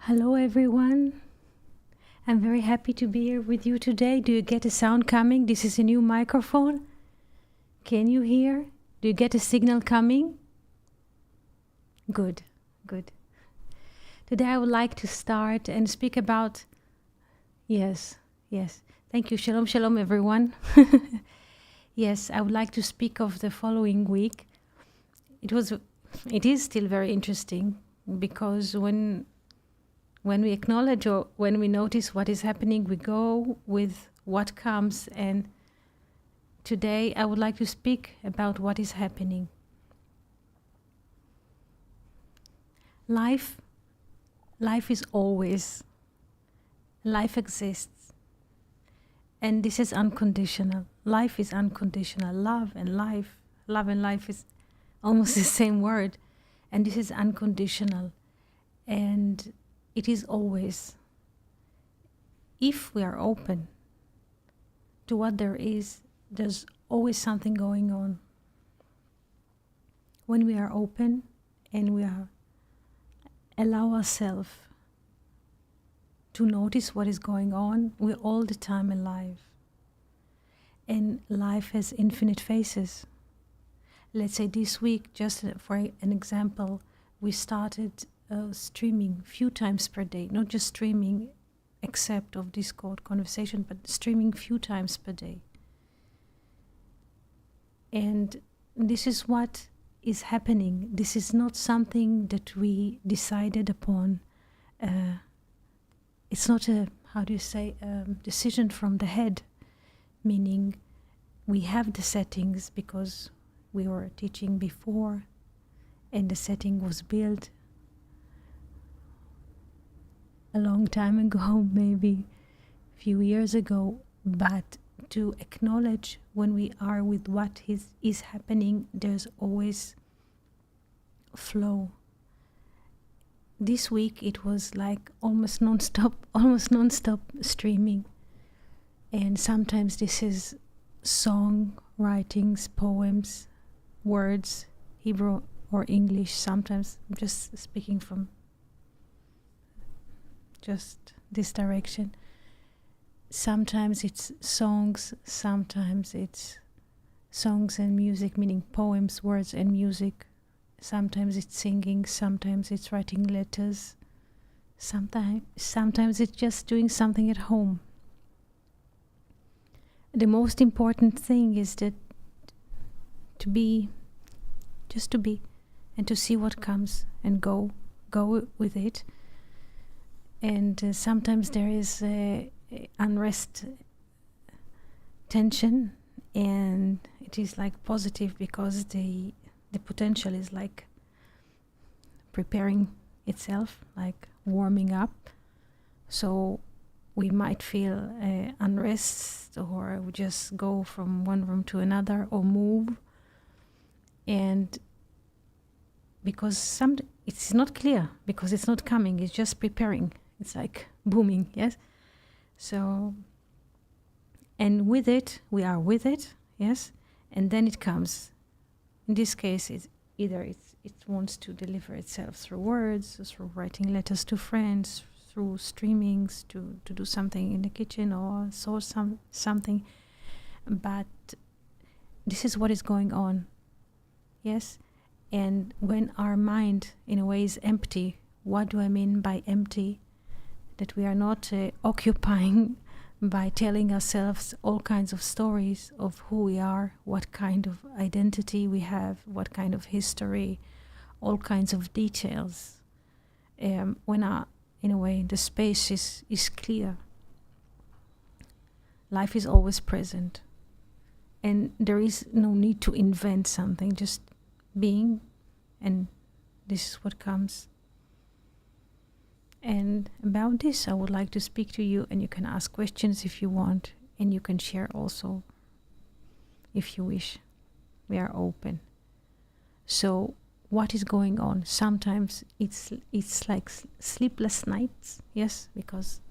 Hello, everyone. I'm very happy to be here with you today. Do you get a sound coming? This is a new microphone. Can you hear? Do you get a signal coming? Good, good. Today I would like to start and speak about... Yes. Thank you. Shalom, shalom, everyone. Yes, I would like to speak of the following week. It is still very interesting because when we acknowledge or when we notice what is happening, we go with what comes. And today I would like to speak about what is happening. Life is always. Life exists. And this is unconditional. Life is unconditional. Love and life is almost the same word. And this is unconditional. And it is always. If we are open to what there is, there's always something going on. When we are open and we allow ourselves to notice what is going on, we're all the time alive. And life has infinite faces. Let's say this week, just for an example, we started streaming few times per day, not just streaming except of Discord conversation, but streaming few times per day. And this is what is happening. This is not something that we decided upon. It's not a, decision from the head, meaning we have the settings because we were teaching before and the setting was built a long time ago, maybe a few years ago, but to acknowledge when we are with what is happening, there's always flow. This week it was like almost non-stop streaming. And sometimes this is song writings, poems, words, Hebrew or English. Sometimes I'm just speaking from just this direction. Sometimes it's songs, sometimes it's songs and music, meaning poems, words and music. Sometimes it's singing, sometimes it's writing letters. Sometimes it's just doing something at home. The most important thing is that to be and to see what comes and go with it. And sometimes there is unrest, tension, and it is like positive because the potential is like preparing itself, like warming up. So we might feel unrest, or we just go from one room to another or move. And because it's not clear, because it's not coming, it's just preparing. It's like booming, yes? So, and with it, we are with it, yes? And then it comes. In this case, it wants to deliver itself through words, through writing letters to friends, through streamings, to do something in the kitchen or source something. But this is what is going on, yes? And when our mind, in a way, is empty, what do I mean by empty? That we are not occupying by telling ourselves all kinds of stories of who we are, what kind of identity we have, what kind of history, all kinds of details. When in a way, the space is clear. Life is always present. And there is no need to invent something, just being, and this is what comes. And about this, I would like to speak to you, and you can ask questions if you want, and you can share also if you wish. We are open. So what is going on? Sometimes it's like sleepless nights, yes, because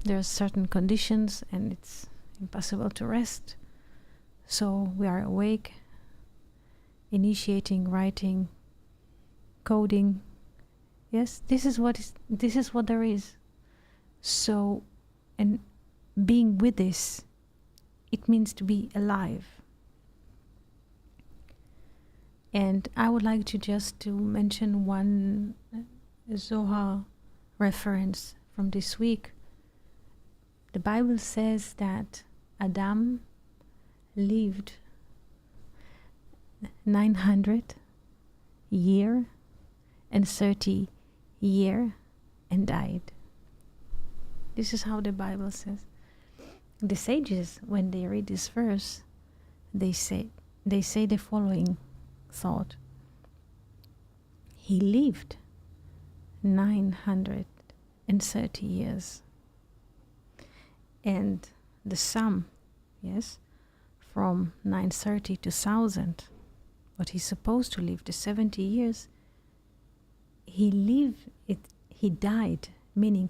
there are certain conditions and it's impossible to rest. So we are awake, initiating, writing, coding, Yes, this is what there is. So, and being with this, it means to be alive. And I would like to mention one Zohar reference from this week. The Bible says that Adam lived 900 year and 30 year and died. This is how the Bible says. The sages, when they read this verse, they say the following thought: he lived 930 years, and the sum, yes, from 930 to 1000, what he's supposed to live, the 70 years, he died, meaning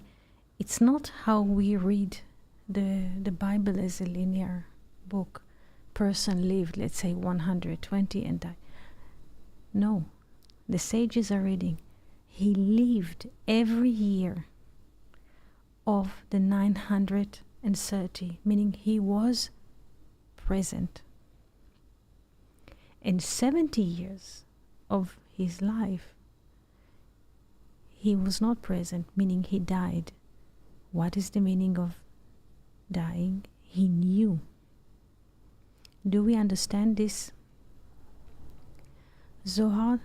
it's not how we read the Bible as a linear book. Person lived, let's say, 120 and died. No, the sages are reading, he lived every year of the 930, meaning he was present. And 70 years of his life, he was not present, meaning he died. What is the meaning of dying? He knew. Do we understand this Zohar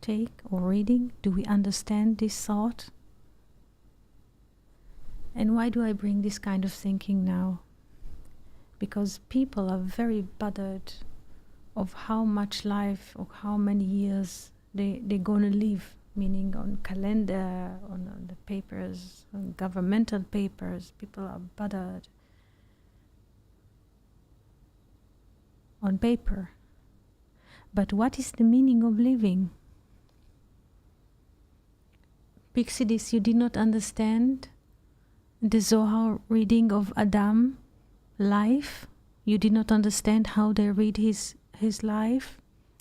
take or reading? Do we understand this thought? And why do I bring this kind of thinking now? Because people are very bothered of how much life or how many years they're gonna live, meaning on calendar, on the papers, on governmental papers. People are bothered on paper. But what is the meaning of living? Pixidis, you did not understand the Zohar reading of Adam life? You did not understand how they read his life?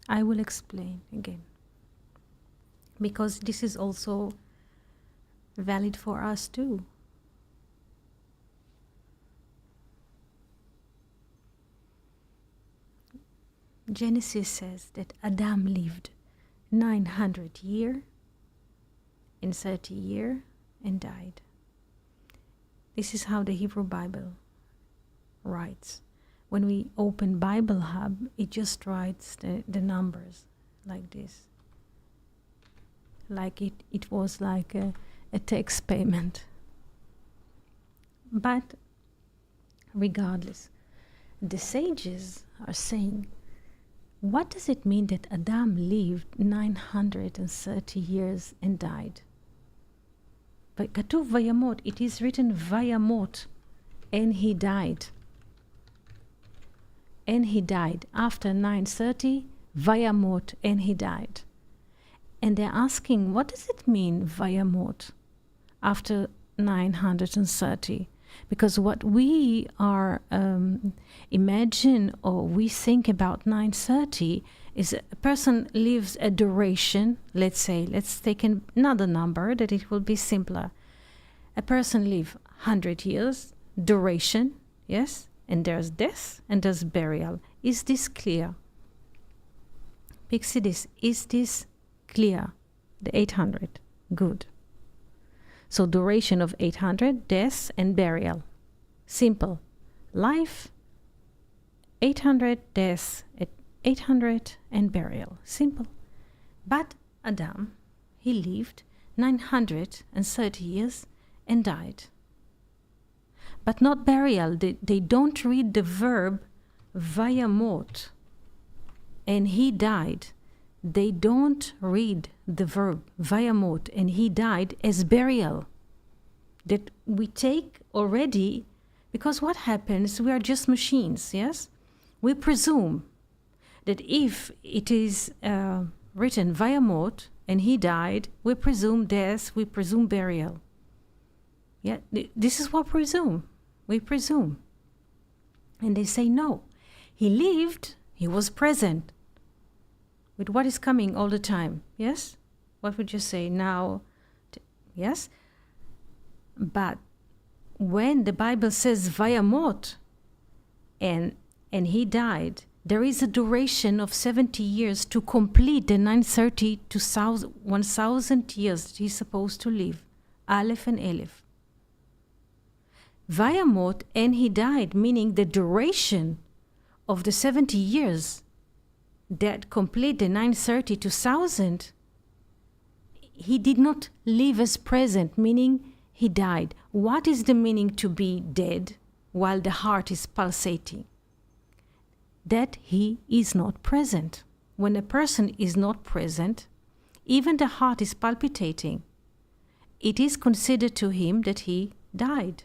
I will explain again, because this is also valid for us too. Genesis says that Adam lived 900 year and 30 year and died. This is how the Hebrew Bible writes. When we open Bible Hub, it just writes the numbers like this. Like it was like a tax payment. But regardless, the sages are saying, what does it mean that Adam lived 930 years and died? But Katuv Vayamot, it is written Vayamot, and he died. And he died. After 930, Vayamot, and he died. And they're asking, what does it mean, Vayamot, after 930? Because what we are imagine or we think about 930 is a person lives a duration. Let's say, let's take another number that it will be simpler. A person lives 100 years, duration, yes? And there's death and there's burial. Is this clear? Pixidis, is this clear? The 800, good. So duration of 800, death and burial. Simple. Life, 800, death, 800 and burial. Simple. But Adam, he lived 930 years and died. But not burial. They don't read the verb vayamot, and he died. They don't read the verb vayamot, and he died, as burial. That we take already, because what happens, we are just machines, yes? We presume that if it is written vayamot, and he died, we presume death, we presume burial. Yeah, this is what we presume. And they say no. He lived, he was present with what is coming all the time, yes? what would you say now? Yes? But when the Bible says Vayamot, and he died, there is a duration of 70 years to complete the 930 to 1,000 years that he's supposed to live. Aleph and Aleph. Vayamot, and he died, meaning the duration of the 70 years that complete the 930 to 1,000, he did not live as present, meaning he died. What is the meaning to be dead while the heart is pulsating? That he is not present. When a person is not present, even the heart is palpitating. It is considered to him that he died.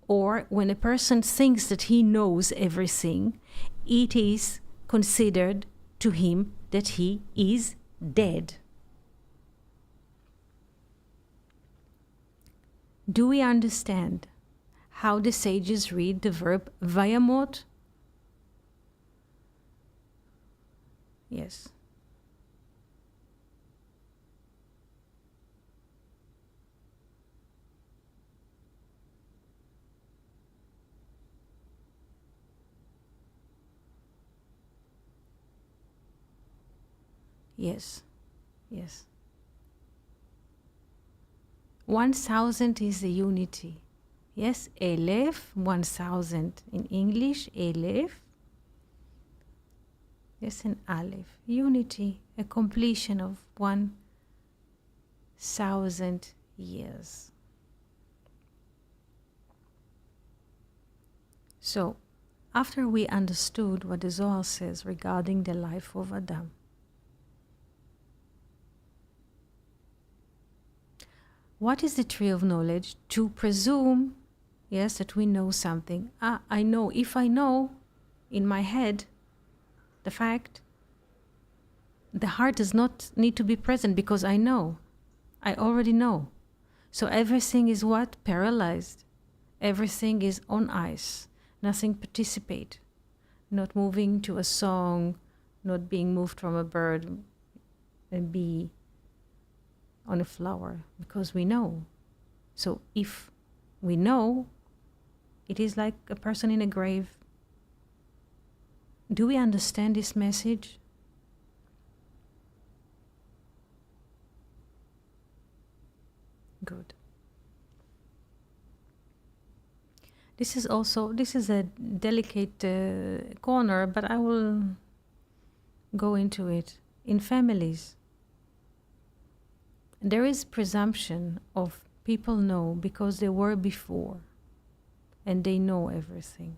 Or when a person thinks that he knows everything, it is considered to him that he is dead. Do we understand how the sages read the verb Vayamot? Yes. Yes. Yes. 1,000 is the unity. Yes, Elef, 1,000 in English, Elef. Yes, and Aleph, unity, a completion of 1,000 years. So, after we understood what the Zohar says regarding the life of Adam, what is the tree of knowledge? To presume, yes, that we know something. I know. If I know in my head the fact, the heart does not need to be present because I know. I already know. So everything is what? Paralyzed. Everything is on ice. Nothing participate. Not moving to a song, not being moved from a bird, a bee, on a flower, because we know. So if we know, it is like a person in a grave. Do we understand this message? Good. This is a delicate corner, but I will go into it. In families, there is presumption of people know because they were before and they know everything.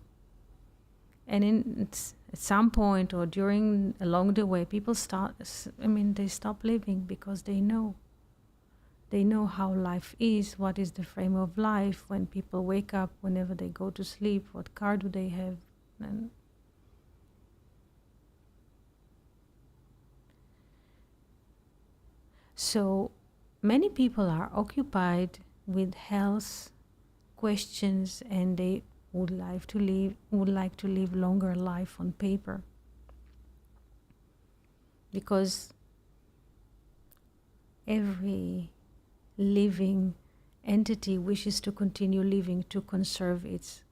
And at some point or along the way, people they stop living because they know. They know how life is, what is the frame of life, when people wake up, whenever they go to sleep, what car do they have. And so many people are occupied with health questions, and they would like to live longer life on paper, because every living entity wishes to continue living to conserve its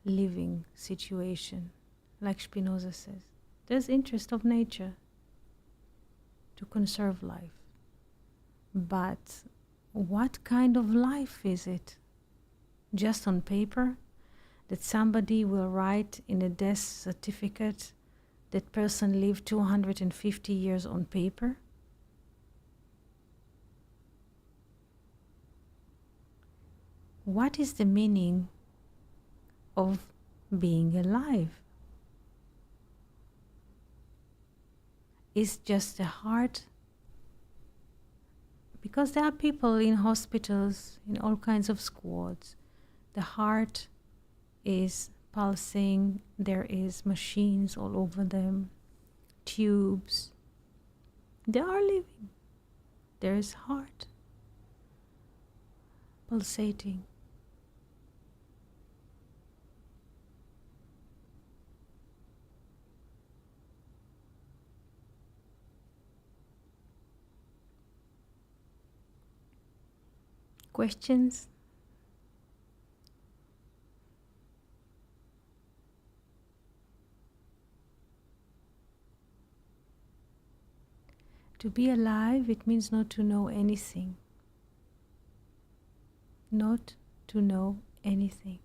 living situation. Like Spinoza says, there's interest of nature to conserve life. But what kind of life is it? Just on paper? That somebody will write in a death certificate that person lived 250 years on paper? What is the meaning of being alive? Is just the heart? Because there are people in hospitals, in all kinds of squads. The heart is pulsing, there is machines all over them, tubes. They are living. There is heart pulsating. questions? To be alive, it means not to know anything. Not to know anything.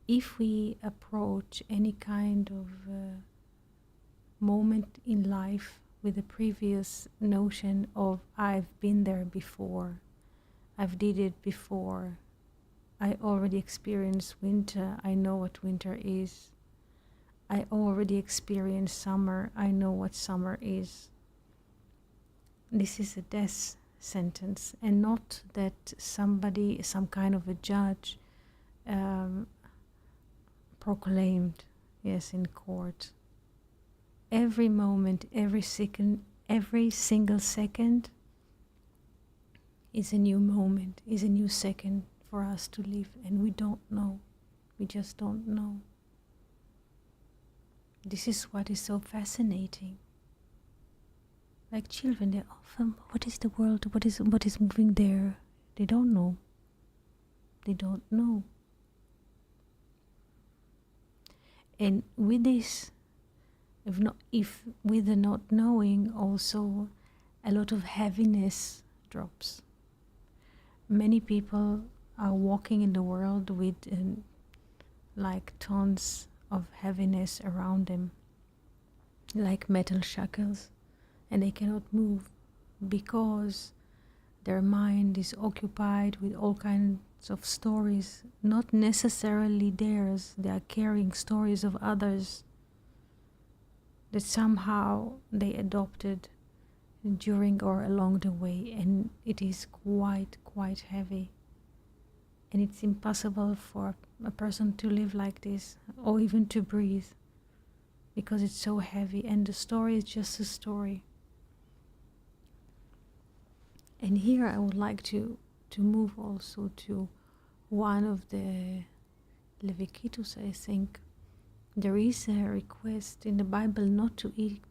If we approach any kind of moment in life with the previous notion of I've been there before, I've did it before, I already experienced winter, I know what winter is, I already experienced summer, I know what summer is. This is a death sentence, and not that somebody, some kind of a judge, proclaimed, yes, in court. Every moment, every second, every single second is a new moment, is a new second for us to live, and we don't know. We just don't know. This is what is so fascinating. Like children, they often, what is the world? What is moving there? They don't know. They don't know. And with this, if with the not knowing, also a lot of heaviness drops. Many people are walking in the world with like tons of heaviness around them, like metal shackles, and they cannot move because their mind is occupied with all kinds of stories, not necessarily theirs. They are carrying stories of others that somehow they adopted during or along the way, and it is quite heavy. And it's impossible for a person to live like this, or even to breathe, because it's so heavy, and the story is just a story. And here I would like to move also to one of the Leviticus, I think. There is a request in the Bible not to eat,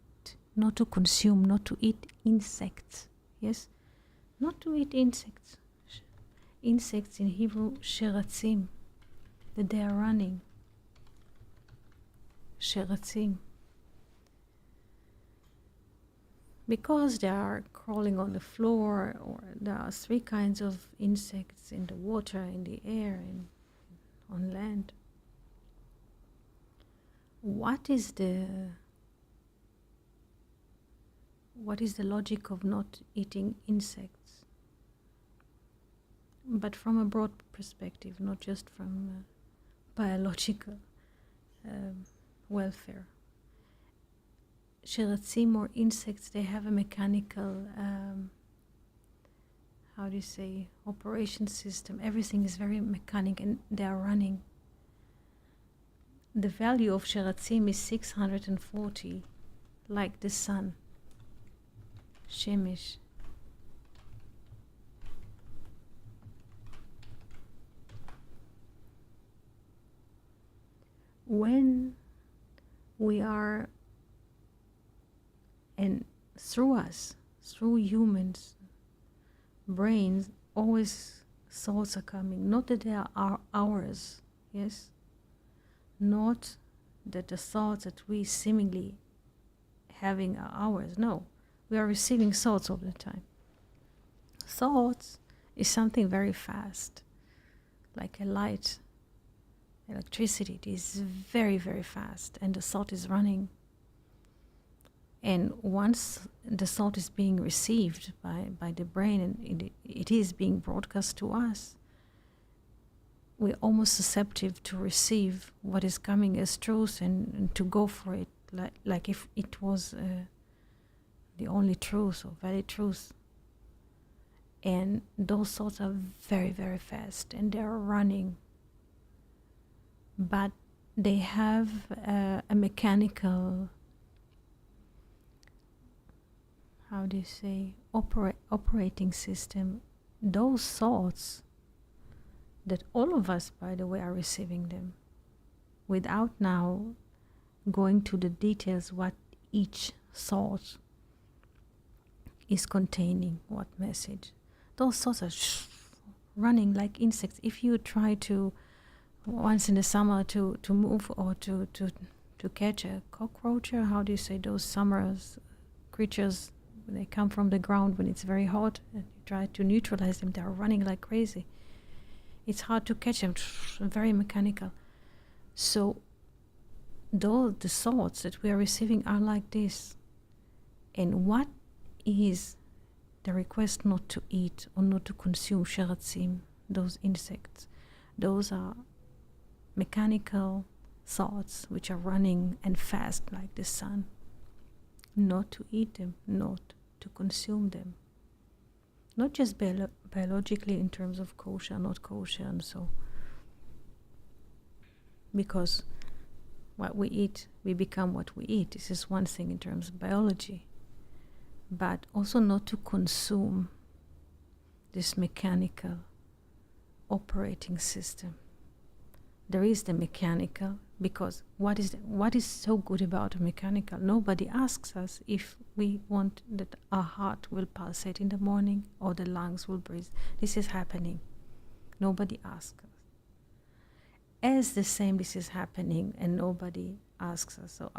not to consume, not to eat insects. Yes? Not to eat insects. Insects in Hebrew, sheratzim, that they are running. Sheratzim. Because they are crawling on the floor, or there are three kinds of insects in the water, in the air, and on land. What is the logic of not eating insects? But from a broad perspective, not just from biological welfare. Sheratzim, or insects, they have a mechanical, operation system. Everything is very mechanic, and they are running. The value of sheratzim is 640, like the sun, shemesh. When we are, and through us, through humans' brains, always thoughts are coming. Not that they are ours, yes? Not that the thoughts that we seemingly having are ours. No, we are receiving thoughts all the time. Thoughts is something very fast, like a light, electricity. It is very, very fast, and the thought is running. And once the thought is being received by the brain, and it is being broadcast to us, we're almost susceptible to receive what is coming as truth, and to go for it, like if it was the only truth or valid truth. And those thoughts are very, very fast, and they are running. But they have a mechanical, operating system. Those thoughts, that all of us, by the way, are receiving them, without now going to the details what each thought is containing what message. Those thoughts are running like insects. If you try to once in the summer to move or to catch a cockroach, or how do you say those summer creatures, when they come from the ground when it's very hot and you try to neutralize them, they're running like crazy. It's hard to catch them, very mechanical. So the thoughts that we are receiving are like this. And what is the request not to eat or not to consume sheratzim, those insects? Those are mechanical thoughts which are running and fast like the sun. Not to eat them, not to consume them. Not just biologically in terms of kosher, not kosher, and so. Because what we eat, we become what we eat. This is one thing in terms of biology. But also not to consume this mechanical operating system. There is the mechanical, because what is so good about a mechanical? Nobody asks us if we want that our heart will pulsate in the morning or the lungs will breathe. This is happening. Nobody asks us. As the same, this is happening and nobody asks us. So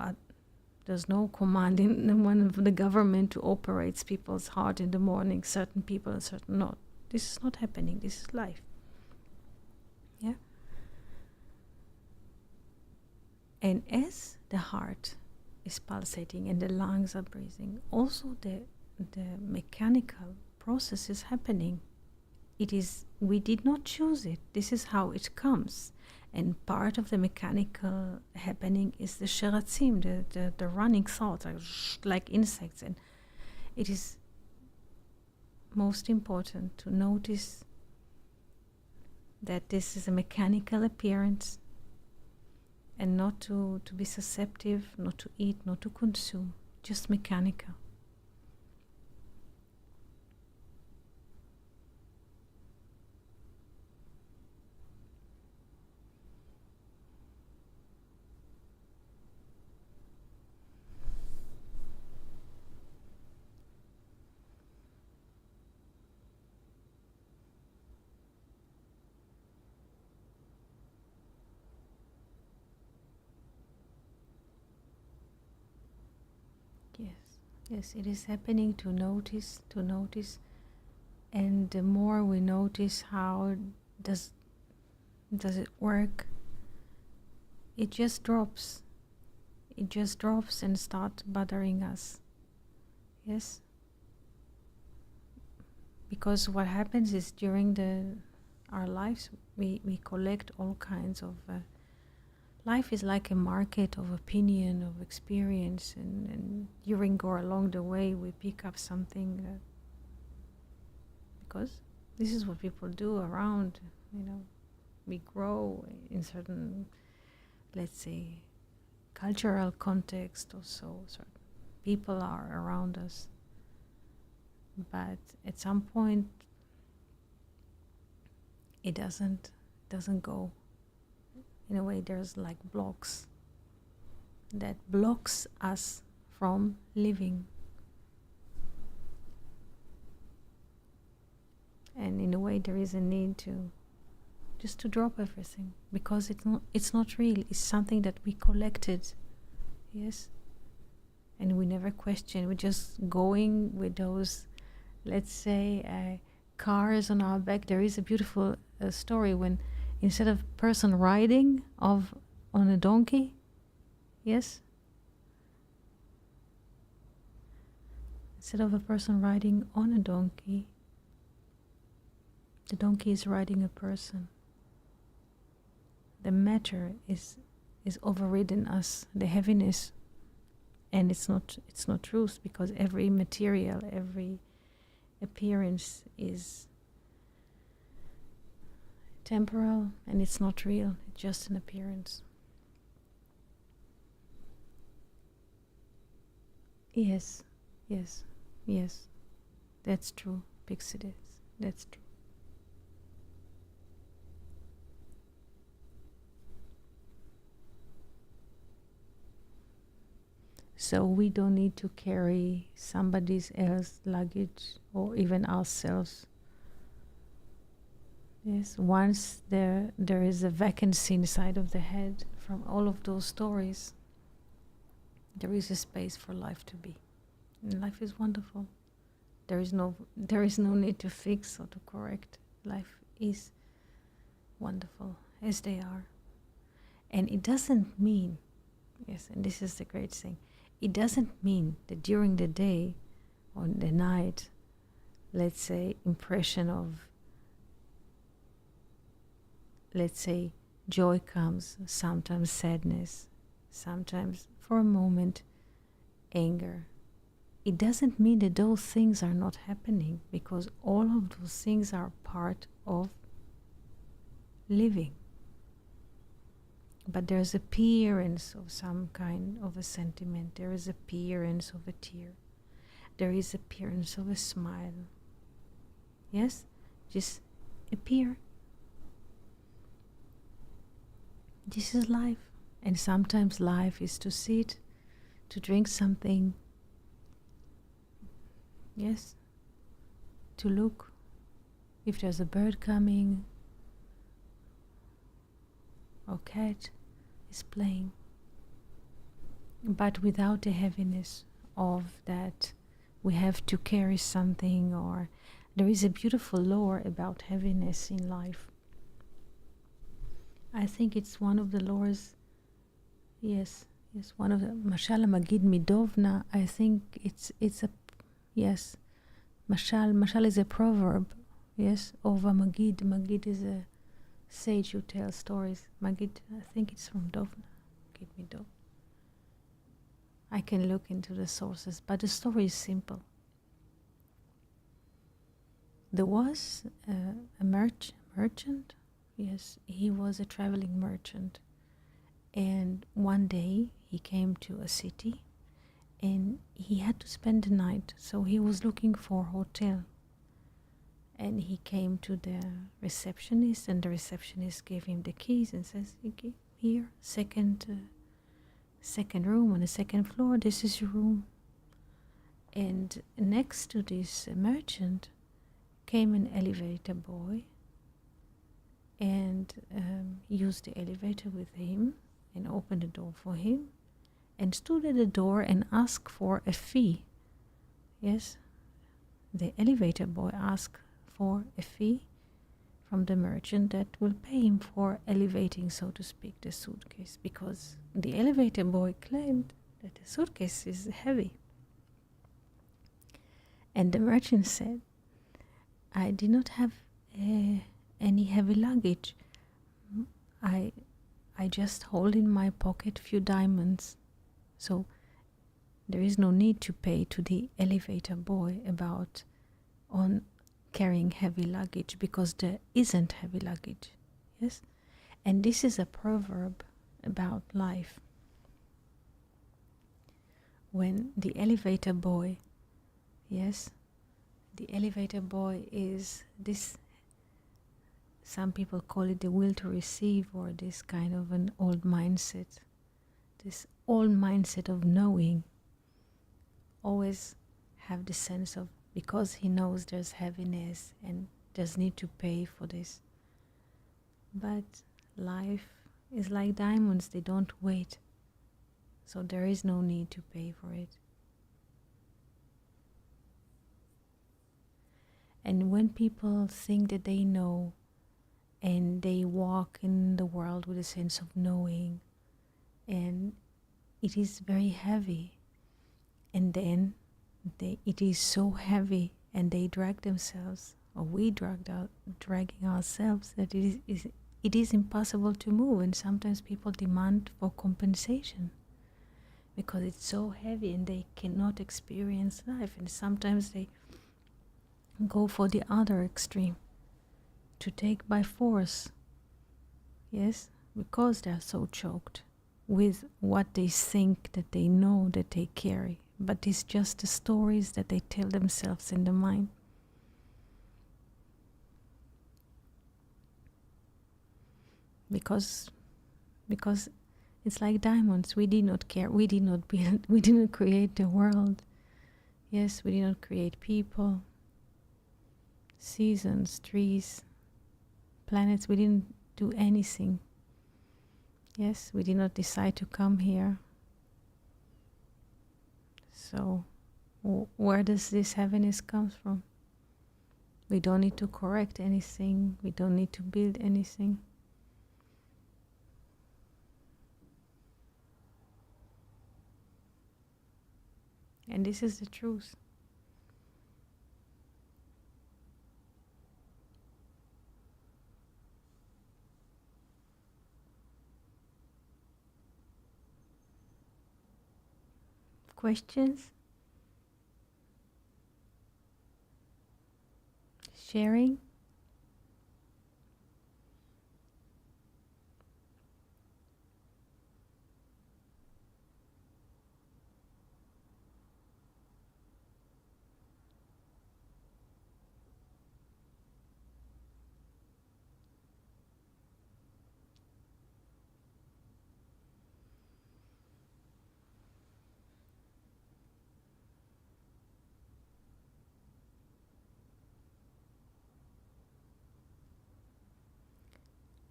there's no command in one of the government to operate people's heart in the morning, certain people and certain not. This is not happening. This is life. Yeah? And as the heart is pulsating and the lungs are breathing, also the mechanical process is happening. We did not choose it. This is how it comes. And part of the mechanical happening is the sheratzim, the running thoughts, like insects. And it is most important to notice that this is a mechanical appearance, and not to be susceptible, not to eat, not to consume, just mechanical. Yes, it is happening to notice, and the more we notice how does it work, it just drops. It just drops and starts bothering us. Yes? Because what happens is during our lives, we collect all kinds of life is like a market of opinion, of experience, and during or along the way we pick up something because this is what people do around, we grow in certain, let's say, cultural context or so, certain people are around us. But at some point it doesn't go. In a way, there's like blocks that blocks us from living. And in a way, there is a need to drop everything, because it's not real. It's something that we collected, yes, and we never question. We're just going with those, let's say, cars on our back. There is a beautiful story when, instead of person riding on a donkey, yes? Instead of a person riding on a donkey, the donkey is riding a person. The matter is overridden us, the heaviness, and it's not truth, because every material, every appearance is temporal, and it's not real. It's just an appearance. Yes. That's true, Pixidis. That's true. So we don't need to carry somebody else's luggage or even ourselves. Yes, once there is a vacancy inside of the head from all of those stories, there is a space for life to be. And life is wonderful. There is no need to fix or to correct. Life is wonderful as they are. And it doesn't mean, yes, and this is the great thing, it doesn't mean that during the day or the night, let's say, impression of, let's say, joy comes, sometimes sadness, sometimes for a moment anger. It doesn't mean that those things are not happening, because all of those things are part of living. But there's appearance of some kind of a sentiment. There is appearance of a tear. There is appearance of a smile. Yes? Just appear. This is life. And sometimes life is to sit, to drink something. Yes? To look if there's a bird coming or cat is playing, but without the heaviness of that we have to carry something, or there is a beautiful lore about heaviness in life. I think it's one of the lores, yes, one of the Mashal Magid Midovna. I think it's a, yes, Mashal is a proverb, yes, of a Magid. Magid is a sage who tells stories. Magid, I think it's from Dovna. Magid Midov. I can look into the sources, but the story is simple. There was a merchant. Yes, he was a traveling merchant. And one day he came to a city and he had to spend the night. So he was looking for a hotel. And he came to the receptionist, and the receptionist gave him the keys and says, here, second room on the second floor, this is your room. And next to this merchant came an elevator boy and used the elevator with him and opened the door for him and stood at the door and asked for a fee. Yes, the elevator boy asked for a fee from the merchant that will pay him for elevating, so to speak, the suitcase, because the elevator boy claimed that the suitcase is heavy. And the merchant said, I did not have any heavy luggage. I just hold in my pocket few diamonds. So there is no need to pay to the elevator boy about on carrying heavy luggage, because there isn't heavy luggage. Yes? And this is a proverb about life. When the elevator boy, yes, the elevator boy is this, some people call it the will to receive, or this kind of an old mindset. This old mindset of knowing, always have the sense of, because he knows there's heaviness and there's need to pay for this. But life is like diamonds, they don't wait. So there is no need to pay for it. And when people think that they know and they walk in the world with a sense of knowing, and it is very heavy, and then it is so heavy and they drag themselves, or we dragging ourselves, that it is impossible to move. And sometimes people demand for compensation because it's so heavy and they cannot experience life. And sometimes they go for the other extreme, to take by force, yes, because they are so choked with what they think that they know that they carry. But it's just the stories that they tell themselves in the mind. Because It's like diamonds. We did not care. We did not build. We did not create the world. Yes, we did not create people, seasons, trees, planets. We didn't do anything. Yes, we did not decide to come here. So where does this happiness come from? We don't need to correct anything. We don't need to build anything. And this is the truth. Questions? Sharing?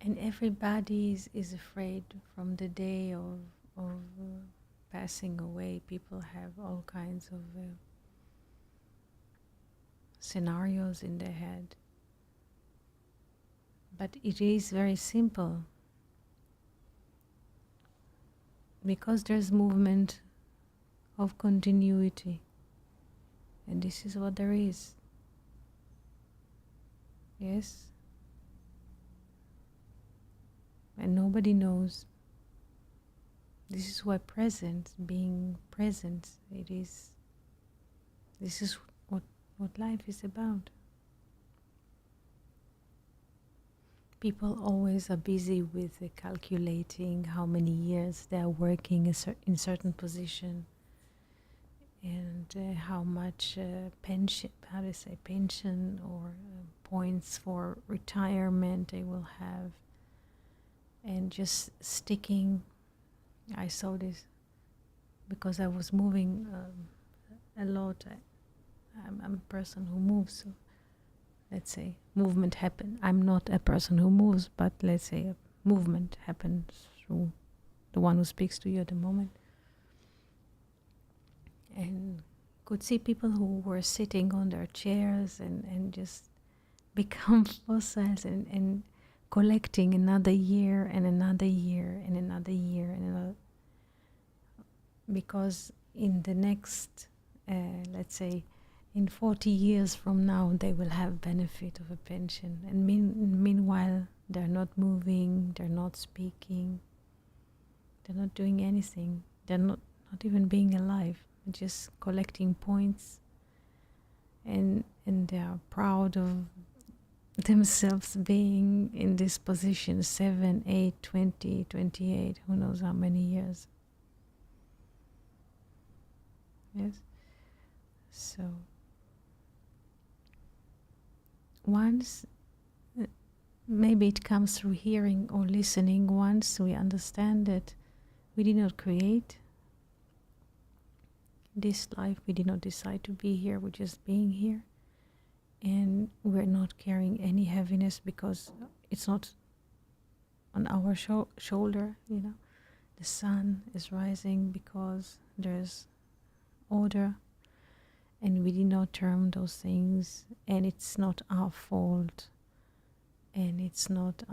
And everybody is afraid from the day of passing away. People have all kinds of scenarios in their head. But it is very simple. Because there's movement of continuity. And this is what there is. Yes? And nobody knows. This is why being present, this is what life is about. People always are busy with calculating how many years they're working in certain position, and how much pension or points for retirement they will have. And just sticking. I saw this because I was moving a lot. I'm a person who moves, so let's say movement happen. I'm not a person who moves, but let's say a movement happens through the one who speaks to you at the moment. And could see people who were sitting on their chairs and just become fossils and collecting another year and another year and another year and another, because in the next let's say in 40 years from now they will have benefit of a pension, and meanwhile they're not moving, they're not speaking, they're not doing anything, they're not even being alive, just collecting points, and they are proud of themselves being in this position 7, 8, 20, 28, who knows how many years. Yes. So once, maybe it comes through hearing or listening, once we understand that we did not create this life, we did not decide to be here, we're just being here. And we're not carrying any heaviness because it's not on our shoulder, you know. The sun is rising because there's order, and we did not term those things, and it's not our fault, and it's not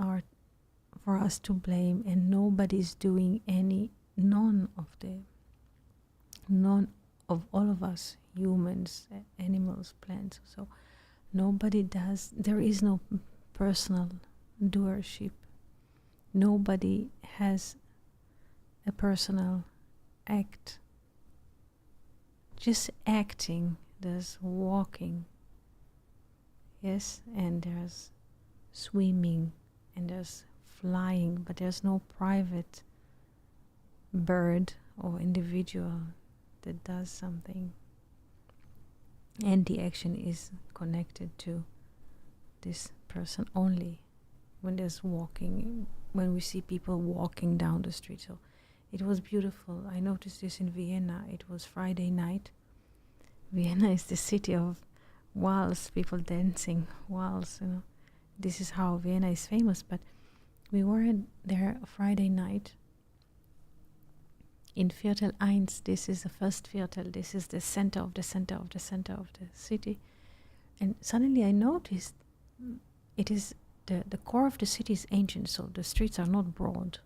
for us to blame, and nobody's doing none of all of us, humans, animals, plants, so nobody does. There is no personal doership. Nobody has a personal act. Just acting. There's walking. Yes, and there's swimming, and there's flying, but there's no private bird or individual that does something. And the action is connected to this person only when there's walking, when we see people walking down the street. So It was beautiful. I noticed this in Vienna. It was Friday night. Vienna is the city of waltz, people dancing waltz, you know. This is how Vienna is famous. But we were there Friday night in Viertel 1. This is the first Viertel. This is the center of the center of the center of the city. And suddenly I noticed it is the core of the city is ancient, so the streets are not broad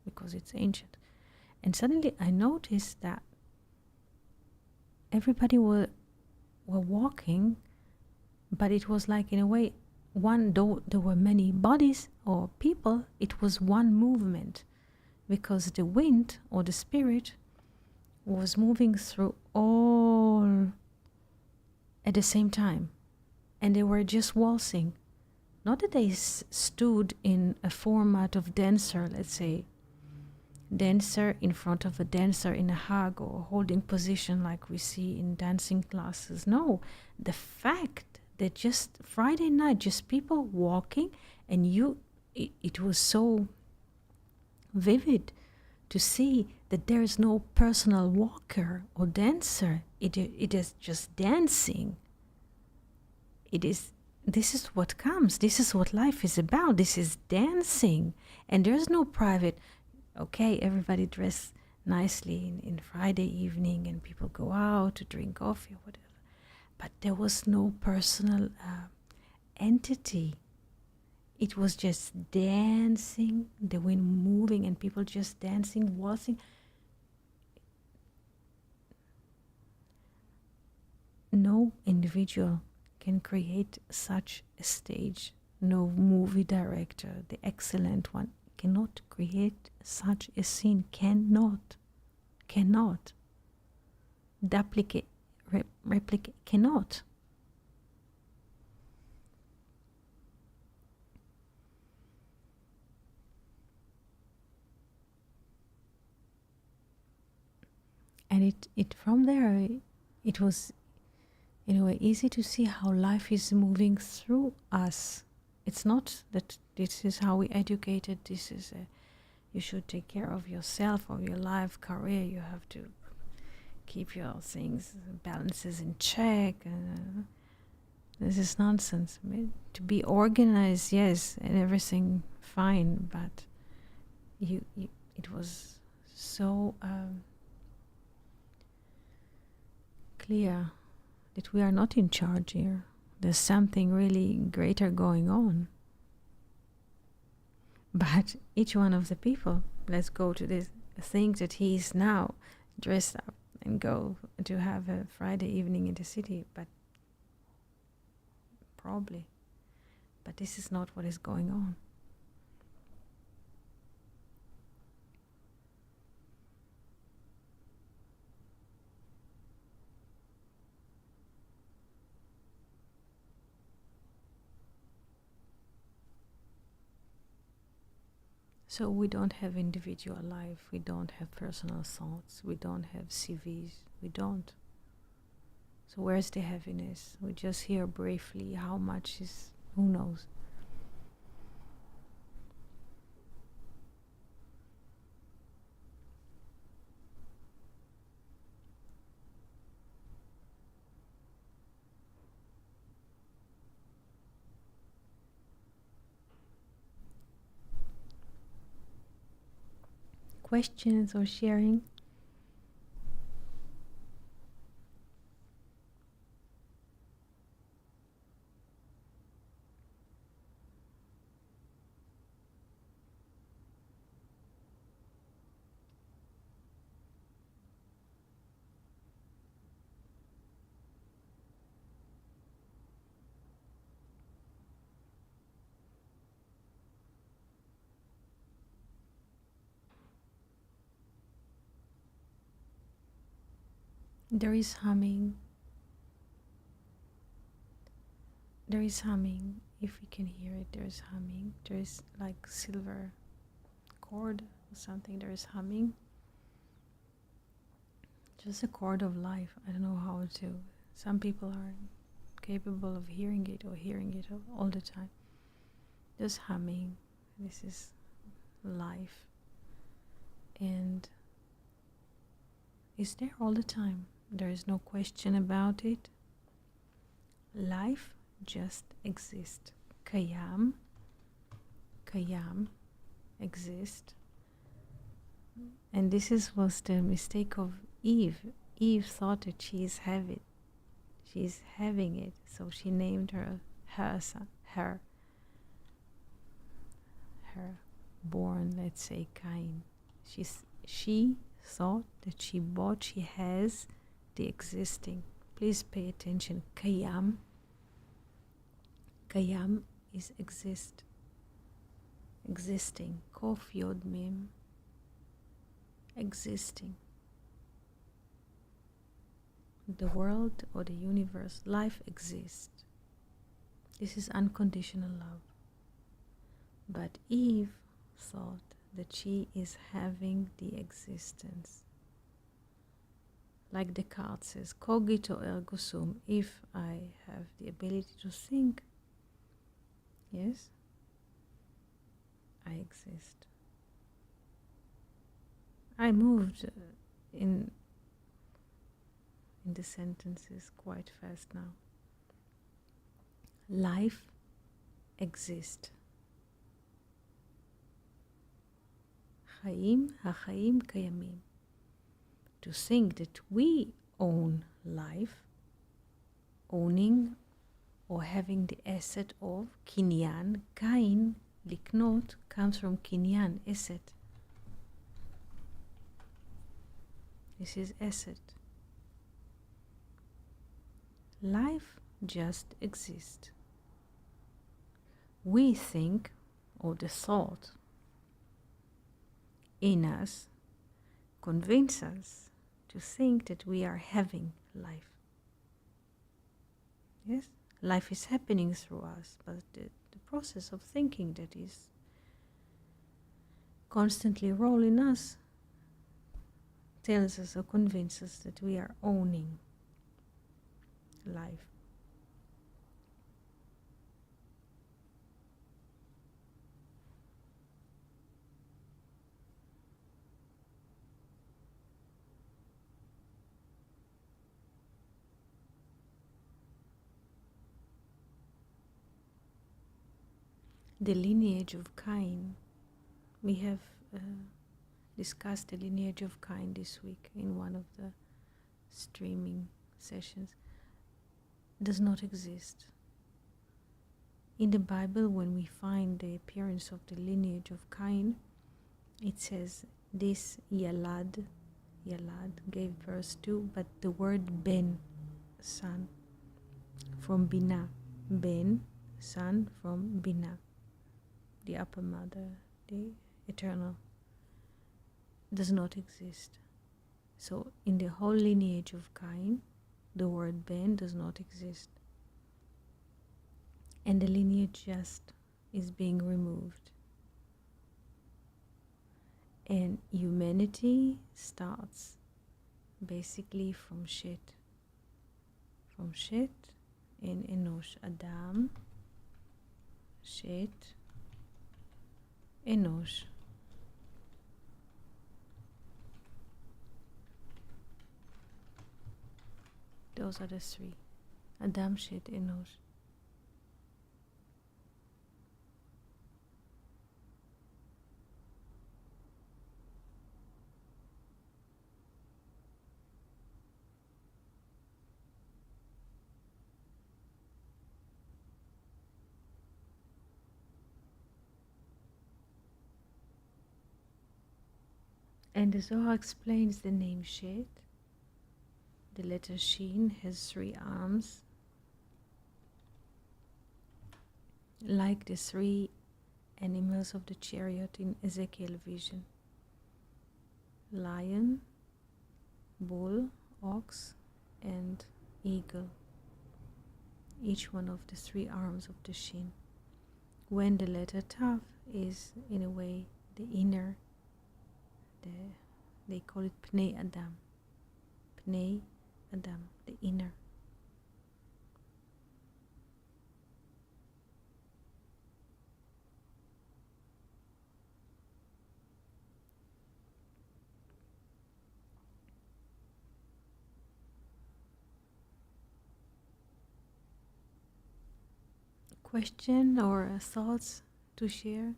because it's ancient. And suddenly I noticed that everybody were walking, but it was like, in a way, though there were many bodies or people, it was one movement, because the wind or the spirit was moving through all at the same time, and they were just waltzing. Not that they stood in a format of dancer, let's say, dancer in front of a dancer in a hug or holding position like we see in dancing classes. No, the fact that just Friday night, just people walking, and it was so vivid to see that there is no personal walker or dancer. It is just dancing. This is what comes. This is what life is about. This is dancing. And there's no private, okay, everybody dress nicely in Friday evening and people go out to drink coffee or whatever. But there was no personal entity. It was just dancing, the wind moving and people just dancing, waltzing. No individual can create such a stage. No movie director, the excellent one, cannot create such a scene. Cannot. Replicate, cannot. And it from there, it was, in a way, easy to see how life is moving through us. It's not that this is how we educated. This is you should take care of yourself or your life, career. You have to keep your things, balances in check. This is nonsense. I mean, to be organized, yes, and everything fine, but it was so clear that we are not in charge here. There's something really greater going on. But each one of the people, let's go to this, think that he is now dressed up and go to have a Friday evening in the city, but probably. But this is not what is going on. So we don't have individual life, we don't have personal thoughts, we don't have CVs, we don't. So where's the happiness? We just hear briefly how much is, who knows. Questions or sharing? There is humming. There is humming. If we can hear it, there is humming. There is like silver chord or something. There is humming. Just a chord of life. I don't know how to. Some people are capable of hearing it or hearing it all the time. Just humming. This is life. And is there all the time. There is no question about it. Life just exists. Kayam, exist. And this was the mistake of Eve. Eve thought that she's having it, so she named her born, let's say, Cain. She thought that she has the existing. Please pay attention. Kayam is existing. Kof Yod Mem. Existing. The world or the universe, life exists. This is unconditional love. But Eve thought that she is having the existence. Like Descartes says, cogito ergo sum, if I have the ability to think, yes, I exist. I moved in the sentences quite fast now. Life exists. החיים קיימים. To think that we own life, owning or having the asset of קניין, קין, לקנות, comes from קניין, asset. This is asset. Life just exists. We think, or the thought in us convince us to think that we are having life. Yes, life is happening through us, but the process of thinking that is constantly rolling us tells us or convinces us that we are owning life. The lineage of Cain, we have discussed the lineage of Cain this week in one of the streaming sessions, does not exist. In the Bible, when we find the appearance of the lineage of Cain, it says this Yalad gave birth to, but the word Ben, son, from Binah. Ben, son, from Binah, the upper mother, the eternal, does not exist. So in the whole lineage of Cain, the word Ben does not exist. And the lineage just is being removed. And humanity starts basically from Shet. From Shet in Enosh, Adam, Shet, Enosh. Those are the three. Adam, Shet, Enosh. And the Zohar explains the name Shet. The letter Shin has 3 arms, like the 3 animals of the chariot in Ezekiel vision. Lion, bull, ox, and eagle. Each one of the 3 arms of the Shin. When the letter Tav is, in a way, the inner, they call it Pnei Adam. Pnei Adam, the inner. question or thoughts to share?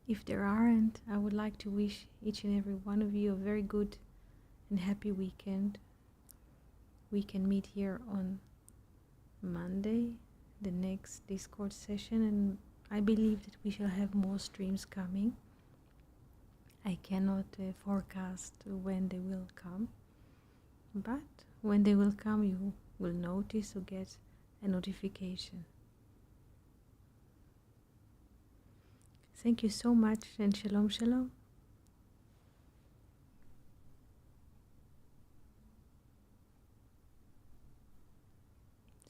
If there aren't, I would like to wish each and every one of you a very good and happy weekend. We can meet here on Monday, the next Discord session, and I believe that we shall have more streams coming. I cannot forecast when they will come, but when they will come, you will notice or get a notification. Thank you so much, and shalom, shalom.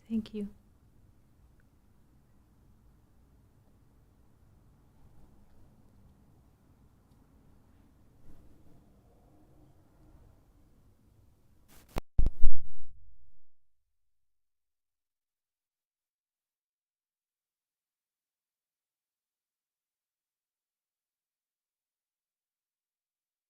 Thank you.